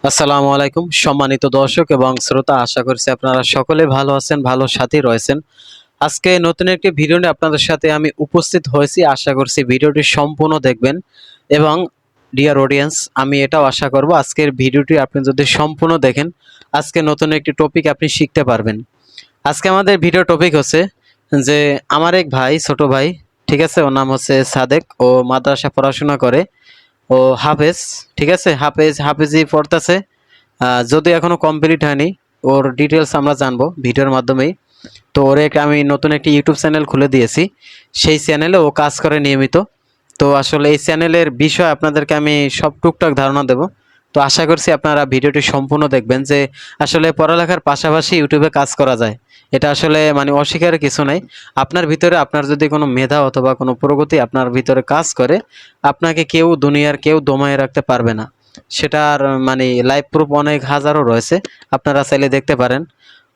আসসালামু আলাইকুম সম্মানিত দর্শক এবং শ্রোতা, আশা করছি আপনারা সকলে ভালো আছেন, ভালো সাথে রয়েছেন। আজকে নতুন একটি ভিডিও নিয়ে আপনাদের সাথে আমি উপস্থিত হয়েছি। আশা করছি ভিডিওটি সম্পূর্ণ দেখবেন এবং ডিয়ার অডিয়েন্স, আমি এটাও আশা করব আজকের ভিডিওটি আপনি যদি সম্পূর্ণ দেখেন, আজকে নতুন একটি টপিক আপনি শিখতে পারবেন। আজকে আমাদের ভিডিও টপিক হচ্ছে যে আমার এক ভাই, ছোট ভাই, ঠিক আছে, ওর নাম হচ্ছে সাদেক। ও মাদ্রাসা পড়াশোনা করে, ও হাফেজ, ঠিক আছে, হাফেজি পড়তেছে। যদি এখনো কমপ্লিট হয়নি, ওর ডিটেলস আমরা জানবো ভিডিওর মাধ্যমেই। তো আমি নতুন একটি ইউটিউব চ্যানেল খুলে দিয়েছি, সেই চ্যানেলে ও কাজ করে নিয়মিত। তো আসলে এই চ্যানেলের বিষয় আপনাদেরকে আমি সব টুকটাক ধারণা দেব। তো আশা করছি আপনারা ভিডিওটি সম্পূর্ণ দেখবেন যে আসলে পড়ালেখার পাশাপাশি ইউটিউবে কাজ করা যায়। এটা আসলে মানে অস্বীকারের কিছু নাই। আপনার ভিতরে আপনার যদি কোনো মেধা অথবা কোনো প্রগতি আপনার ভিতরে কাজ করে, আপনাকে কেউ, দুনিয়ার কেউ দমায়ে রাখতে পারবে না। সেটার মানে লাইভ প্রুফ অনেক হাজারও রয়েছে, আপনারা চাইলে দেখতে পারেন।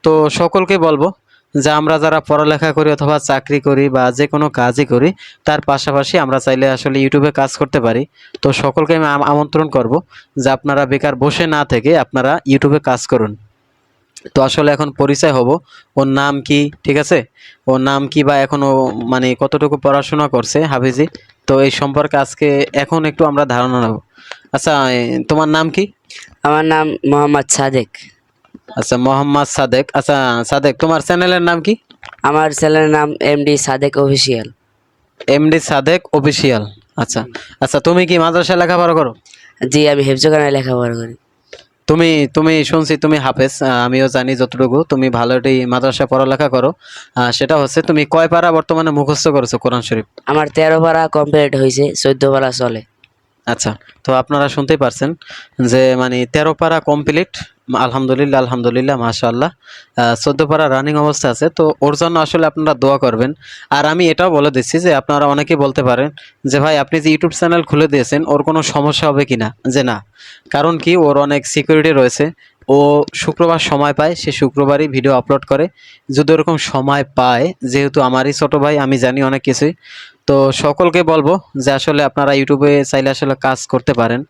তো সকলকে বলবো যে আমরা যারা পড়ালেখা করি অথবা চাকরি করি বা যে কোনো কাজই করি, তার পাশাপাশি আমরা চাইলে আসলে ইউটিউবে কাজ করতে পারি। তো সকলকে আমি আমন্ত্রণ করব যে আপনারা বেকার বসে না থেকে আপনারা ইউটিউবে কাজ করুন। তো আসলে এখন পরিচয় হব, ওর নাম কি, ঠিক আছে, ওর নাম কি বা এখনো মানে কতটুকু পড়াশোনা করছে হাফিজি, তো এই সম্পর্কে আজকে এখন একটু আমরা ধারণা নেব। আচ্ছা, তোমার নাম কি? আমার নাম মোহাম্মদ সাদেক। আচ্ছা, মোহাম্মদ সাদেক। আচ্ছা সাদেক, তোমার চ্যানেলের নাম কি? আমার চ্যানেলের নাম MD Sadek official. MD Sadek official. আচ্ছা। আচ্ছা, তুমি কি মাদ্রাসায় লেখাপড়া করো? জি, আমি হেফজখানায় লেখাপড়া করি। তুমি তুমি শুনছি তুমি হাফেজ, আমিও জানি যতটুকু তুমি ভালোটি মাদ্রাসায় পড়ালেখা করো। সেটা হচ্ছে, তুমি কয় পারা বর্তমানে মুখস্থ করেছো কোরআন শরীফ? আমার 13 পারা কমপ্লিট হয়েছে, 14 পারা চলে। আচ্ছা, তো আপনারা শুনতেই পারছেন যে মানে 13 পারা কমপ্লিট, আলহামদুলিল্লাহ, আলহামদুলিল্লাহ, মাশাআল্লাহ। 14 পারা রানিং অবস্থা আছে। তো ওর জন্য আসলে আপনারা দোয়া করবেন। আর আমি এটাও বলে দিচ্ছি যে আপনারা অনেকেই বলতে পারেন যে ভাই আপনি যে ইউটিউব চ্যানেল খুলে দিয়েছেন, ওর কোনো সমস্যা হবে কিনা, যে না। কারণ কি, ওর অনেক সিকিউরিটি রয়েছে। ও শুক্রবার সময় পায়, সে শুক্রবারই ভিডিও আপলোড করে। যদি ওরকম সময় পায়, যেহেতু আমারই ছোট ভাই, আমি জানি অনেক কিছুই। তো সকলকে বলবো যে আসলে আপনারা ইউটিউবে চাইলে আসলে কাজ করতে পারেন।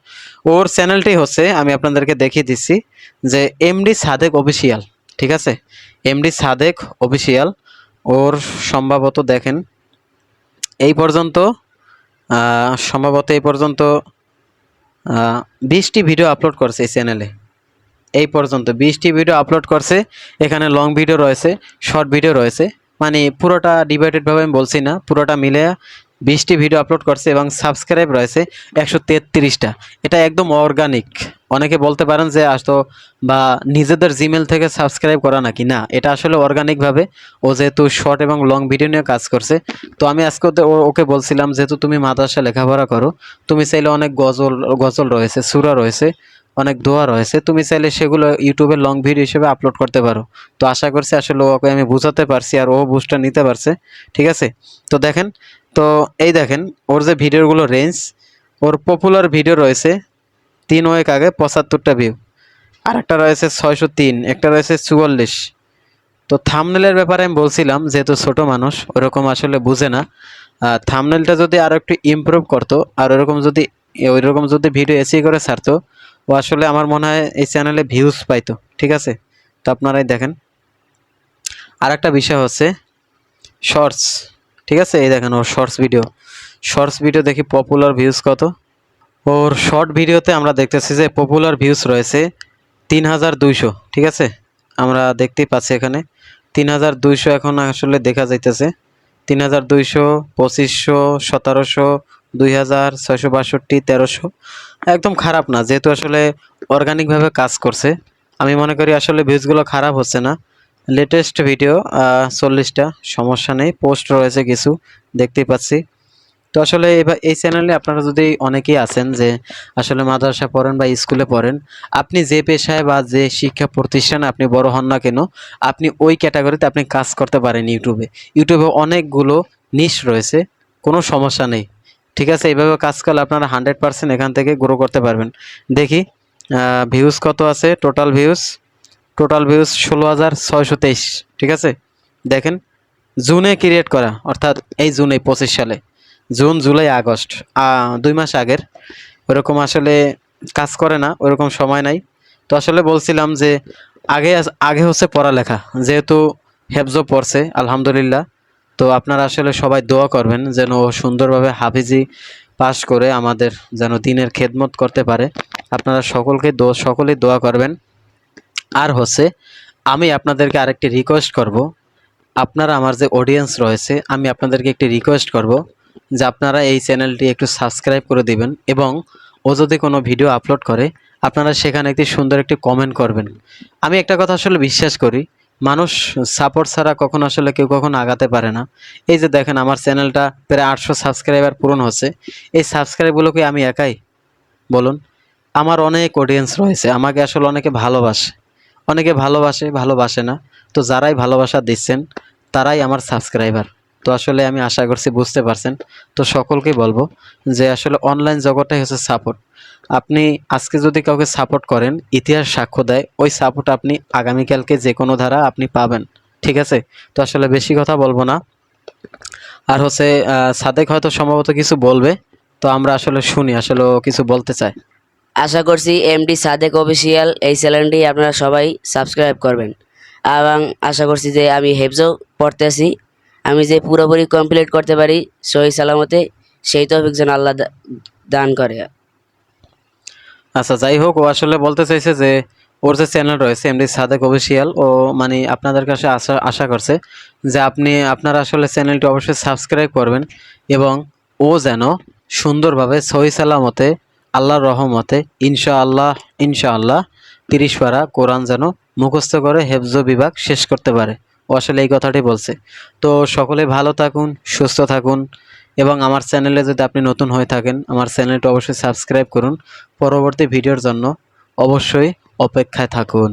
ওর চ্যানেলটি হচ্ছে, আমি আপনাদেরকে দেখিয়ে দিচ্ছি যে এমডি সাদেক অফিসিয়াল, ঠিক আছে, এমডি সাদেক অফিসিয়াল। ওর সম্ভবত দেখেন এই পর্যন্ত, সম্ভবত এই পর্যন্ত 20টি ভিডিও আপলোড করছে এই চ্যানেলে। এই পর্যন্ত 20টি ভিডিও আপলোড করছে। এখানে লং ভিডিও রয়েছে, শর্ট ভিডিও রয়েছে, মানে পুরোটা ডিভাইডেডভাবে আমি বলছি না, পুরোটা মিলে 20টি ভিডিও আপলোড করছে এবং সাবস্ক্রাইব রয়েছে 133টা। এটা একদম অর্গানিক। অনেকে বলতে পারেন যে আসতো বা নিজেদের জিমেল থেকে সাবস্ক্রাইব করা নাকি, না, এটা আসলে অর্গানিকভাবে। ও যেহেতু শর্ট এবং লং ভিডিও নিয়ে কাজ করছে, তো আমি আজকে ওকে বলছিলাম যেহেতু তুমি মাদ্রাসা লেখাপড়া করো, তুমি চাইলে অনেক গজল গজল রয়েছে, সূরা রয়েছে, অনেক দোয়া রয়েছে, তুমি চাইলে সেগুলো ইউটিউবে লং ভিডিও হিসেবে আপলোড করতে পারো। তো আশা করছি আসলে ওকে আমি বুঝাতে পারছি আর ও বুঝটা নিতে পারছে, ঠিক আছে। তো দেখেন, তো এই দেখেন ওর যে ভিডিওগুলো রেঞ্জ, ওর পপুলার ভিডিও রয়েছে 3 উইক আগে 75টা ভিউ, আর একটা রয়েছে 603, একটা রয়েছে 44। তো থাম্বনেলের ব্যাপারে আমি বলছিলাম যেহেতু ছোট মানুষ ওরকম আসলে বুঝে না, থাম্বনেলটা যদি আরো একটু ইমপ্রুভ করতো আর ওইরকম যদি ভিডিও এসি করে ছাড়তো, ও আসলে আমার মনে হয় এই চ্যানেলে ভিউজ পাইতো, ঠিক আছে। তো আপনারাই দেখেন। আর একটা বিষয় হচ্ছে শর্টস, ঠিক আছে, এই দেখেন ওর শর্টস ভিডিও দেখি পপুলার ভিউজ কত। ওর শর্ট ভিডিওতে আমরা দেখতেছি যে পপুলার ভিউজ রয়েছে 3200, ঠিক আছে, আমরা দেখতেই পাচ্ছি এখানে 3200 এখন আসলে দেখা যাইতেছে। 3200, 2500, 1700, 2000, 662, 1300, একদম খারাপ না, যেহেতু আসলে অর্গানিকভাবে কাজ করছে। আমি মনে করি আসলে ভিউজগুলো খারাপ হচ্ছে না। লেটেস্ট ভিডিও 40টা, সমস্যা নেই, পোস্ট রয়েছে কিছু, দেখতেই পাচ্ছি। তো আসলে এবার এই চ্যানেলে আপনারা যদি অনেকেই আছেন যে আসলে মাদ্রাসা পড়েন বা স্কুলে পড়েন, আপনি যে পেশায় বা যে শিক্ষা প্রতিষ্ঠানে আপনি বড় হন না কেন, আপনি ওই ক্যাটাগরিতে আপনি কাজ করতে পারেন ইউটিউবে অনেকগুলো নিশ রয়েছে, কোনো সমস্যা নেই, ঠিক আছে। এইভাবে কাজ করলে আপনারা 100% এখান থেকে গ্রো করতে পারবেন। দেখি ভিউজ কত আছে, টোটাল ভিউজ 16,623, ঠিক আছে। দেখেন জুনে ক্রিয়েট করা, অর্থাৎ এই জুনে 25 সালে, জুন, জুলাই, আগস্ট, 2 মাস আগের। ওরকম আসলে কাজ করে না, ওরকম সময় নাই। তো আসলে বলছিলাম যে আগে আগে হচ্ছে পড়ালেখা, যেহেতু হেফজো পড়ছে আলহামদুলিল্লাহ। তো আপনারা আসলে সবাই দোয়া করবেন যেন ও সুন্দরভাবে হাফিজি পাশ করে আমাদের যেন দিনের খেদমত করতে পারে। আপনারা সকলেই দোয়া করবেন। আর হচ্ছে আমি আপনাদেরকে আরেকটি রিকোয়েস্ট করব, আপনারা আমার যে অডিয়েন্স রয়েছে আমি আপনাদেরকে একটি রিকোয়েস্ট করব যে আপনারা এই চ্যানেলটি একটু সাবস্ক্রাইব করে দিবেন, এবং ও যদি কোনো ভিডিও আপলোড করে আপনারা সেখানে একটি সুন্দর একটি কমেন্ট করবেন। আমি একটা কথা আসলে বিশ্বাস করি, মানুষ সাপোর্ট ছাড়া কখনো আসলে কেউ কখনো আগাতে পারে না। এই যে দেখেন আমার চ্যানেলটা প্রায় 800 সাবস্ক্রাইবার পূরণ হচ্ছে। এই সাবস্ক্রাইবগুলোকে আমি একাই, বলুন? আমার অনেক অডিয়েন্স রয়েছে, আমাকে আসলে অনেকে ভালোবাসে, অনেকে ভালোবাসে না। তো যারাই ভালোবাসা দিচ্ছেন তারাই আমার সাবস্ক্রাইবার। তো আসলে আমি আশা করছি বুঝতে পারছেন। তো সকলকেই বলবো যে আসলে অনলাইন জগৎটাই হচ্ছে সাপোর্ট। আপনি আজকে যদি কাউকে সাপোর্ট করেন, ইতিহাস সাক্ষ্য দেয় ওই সাপোর্ট আপনি আগামীকালকে যে কোনো ধারা আপনি পাবেন। ঠিক আছে? তো আসলে বেশি কথা বলবো না। আর হচ্ছে সাদেক হয়তো সম্ভবত কিছু বলবে, তো আমরা আসলে শুনি আসলে ও কিছু বলতে চায়। আশা করছি এমডি সাদেক অফিসিয়াল এই চ্যানেলটি আপনারা সবাই সাবস্ক্রাইব করবেন, এবং আশা করছি যে আমি হেফজো পড়তেছি, আমি যে পুরোপুরি কমপ্লিট করতে পারি সহি সালামতে, সেই তৌফিক যেন আল্লাহ দান করে। আচ্ছা, যাই হোক, ও আসলে বলতে চাইছে যে ওর যে চ্যানেল রয়েছে এমডি সাদেক অফিসিয়াল, ও মানে আপনাদের কাছে আশা করছে যে আপনারা আসলে চ্যানেলটি অবশ্যই সাবস্ক্রাইব করবেন, এবং ও যেন সুন্দরভাবে সহি সালামতে আল্লাহর রহমতে ইনশাআল্লাহ 30 পারা কোরআন যেন মুখস্থ করে হেফজ বিভাগ শেষ করতে পারে। ও আসলে এই কথাটি বলছে। তো সকলে ভালো থাকুন, সুস্থ থাকুন, এবং আমার চ্যানেলে যদি আপনি নতুন হয়ে থাকেন আমার চ্যানেলটি অবশ্যই সাবস্ক্রাইব করুন। পরবর্তী ভিডিওর জন্য অবশ্যই অপেক্ষায় থাকুন।